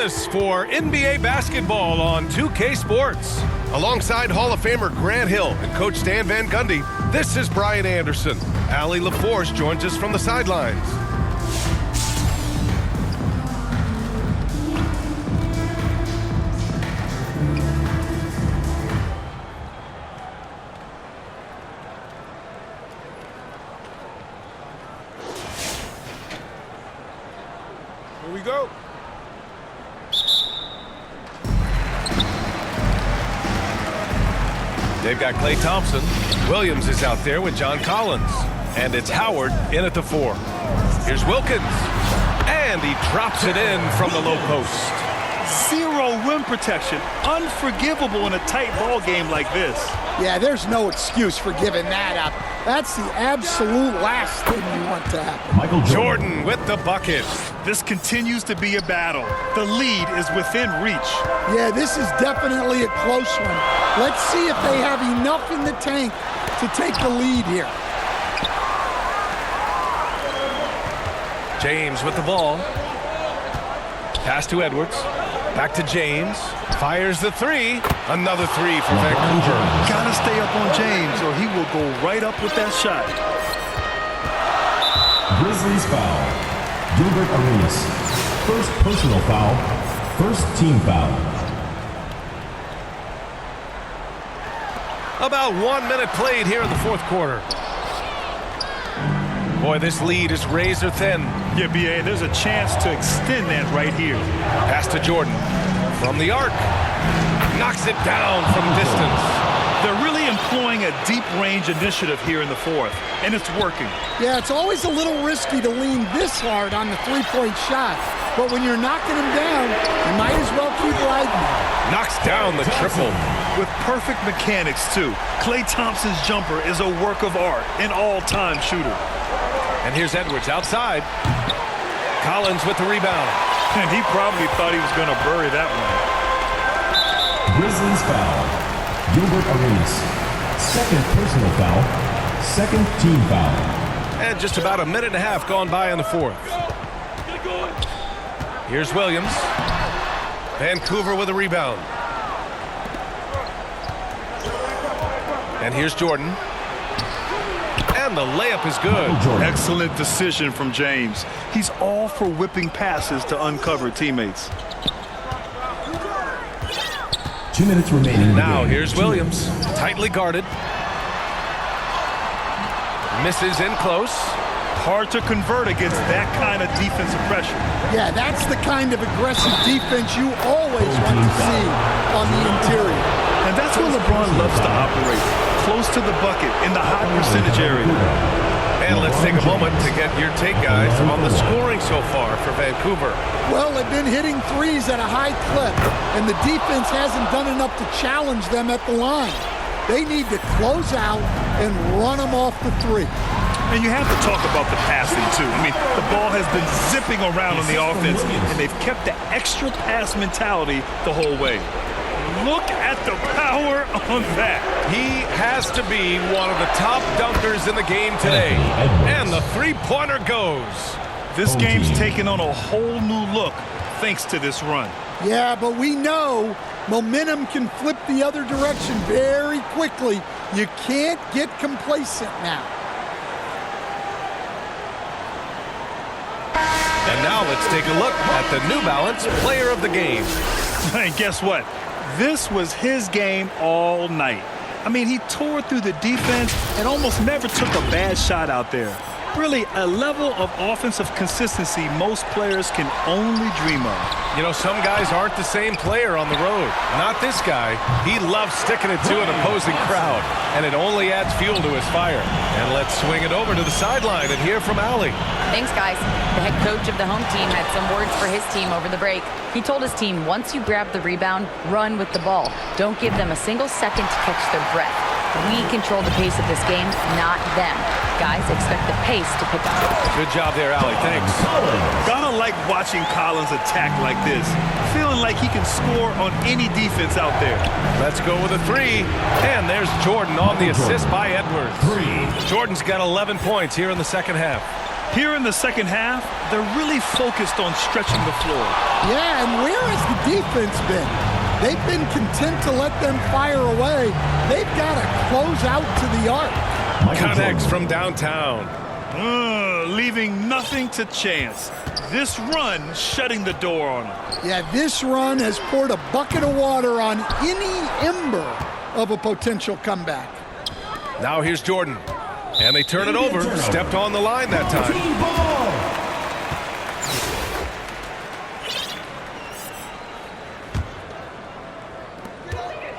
this for NBA basketball on 2K Sports. Alongside Hall of Famer Grant Hill and Coach Stan Van Gundy, this is Brian Anderson. Allie LaForce joins us from the sidelines. Here we go. They've got Klay Thompson. Williams is out there with John Collins. And it's Howard in at the 4. Here's Wilkins. And he drops it in from the low post. Zero rim protection. Unforgivable in a tight ball game like this. Yeah, there's no excuse for giving that up. That's the absolute last thing you want to happen. Michael Jordan with the bucket. This continues to be a battle. The lead is within reach. Yeah, this is definitely a close one. Let's see if they have enough in the tank to take the lead here. James with the ball. Pass to Edwards. Back to James. Fires the 3. Another 3 for Vancouver. Gotta stay up on James or he will go right up with that shot. Grizzlies foul. Gilbert Arenas. First personal foul. First team foul. About 1 minute played here in the fourth quarter. Boy, this lead is razor thin. Yeah, B.A., there's a chance to extend that right here. Pass to Jordan. From the arc. Knocks it down from distance. They're really employing a deep range initiative here in the fourth, and it's working. Yeah, it's always a little risky to lean this hard on the three-point shot. But when you're knocking him down, you might as well keep riding. Knocks down the triple. With perfect mechanics, too. Klay Thompson's jumper is a work of art, an all-time shooter. And here's Edwards outside. Collins with the rebound. And he probably thought he was going to bury that one. Grizzlies foul. Gilbert Arenas. Second personal foul. Second team foul. And just about a minute and a half gone by in the fourth. Here's Williams. Vancouver with a rebound. And here's Jordan. And the layup is good. Excellent decision from James. He's all for whipping passes to uncover teammates. 2 minutes remaining. Now here's Williams. Tightly guarded. Misses in close. Hard to convert against that kind of defensive pressure. Yeah, that's the kind of aggressive defense you always want to see on the interior. And that's where LeBron loves to operate. Close to the bucket in the high percentage area. And let's take a moment to get your take, guys, on the scoring so far for Vancouver. Well, they've been hitting threes at a high clip, and the defense hasn't done enough to challenge them at the line. They need to close out and run them off the 3. And you have to talk about the passing, too. I mean, the ball has been zipping around on the offense, and they've kept the extra pass mentality the whole way. Look at the power on that. He has to be one of the top dunkers in the game today. And the three-pointer goes. This game's taken on a whole new look thanks to this run. Yeah, but we know momentum can flip the other direction very quickly. You can't get complacent now. And now let's take a look at the New Balance player of the game. And guess what? This was his game all night. I mean, he tore through the defense and almost never took a bad shot out there. Really, a level of offensive consistency most players can only dream of. You know, some guys aren't the same player on the road. Not this guy. He loves sticking it to an opposing crowd, and it only adds fuel to his fire. And let's swing it over to the sideline and hear from Allie. Thanks, guys. The head coach of the home team had some words for his team over the break. He told his team, once you grab the rebound, run with the ball. Don't give them a single second to catch their breath. We control the pace of this game, not them. Guys, expect the pace to pick up. Good job there, Allie. Thanks. Gotta like watching Collins attack like this. Feeling like he can score on any defense out there. Let's go with a 3. And there's Jordan on the assist by Edwards. Jordan's got 11 points here in the second half. Here in the second half, they're really focused on stretching the floor. Yeah, and where has defense been? They've been content to let them fire away. They've got to close out to the arc. Connects from downtown. Leaving nothing to chance. This run shutting the door on him. Yeah, this run has poured a bucket of water on any ember of a potential comeback. Now here's Jordan. And they turn it over. Stepped on the line that time.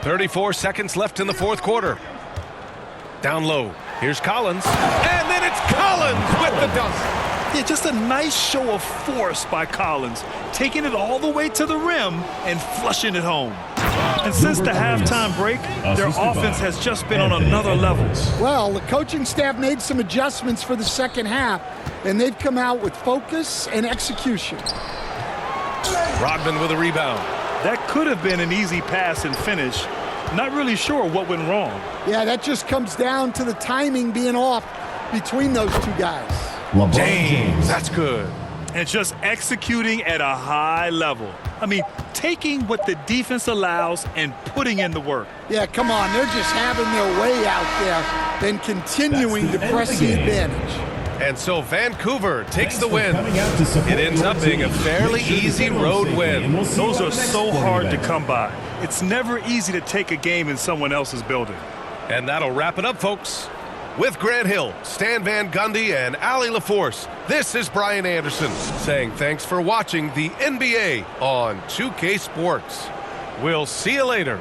34 seconds left in the fourth quarter. Down low. Here's Collins. And then it's Collins with the dunk. Yeah, just a nice show of force by Collins, taking it all the way to the rim and flushing it home. And since the halftime break, their offense has just been on another level. Well, the coaching staff made some adjustments for the second half, and they've come out with focus and execution. Rodman with a rebound. That could have been an easy pass and finish. Not really sure what went wrong. Yeah, that just comes down to the timing being off between those two guys. James, that's good. And just executing at a high level. I mean, taking what the defense allows and putting in the work. Yeah, come on. They're just having their way out there and continuing to press the advantage. And so Vancouver takes the win. It ends up being a fairly easy road win. Those are so hard to come by. It's never easy to take a game in someone else's building. And that'll wrap it up, folks. With Grant Hill, Stan Van Gundy, and Allie LaForce, this is Brian Anderson saying thanks for watching the NBA on 2K Sports. We'll see you later.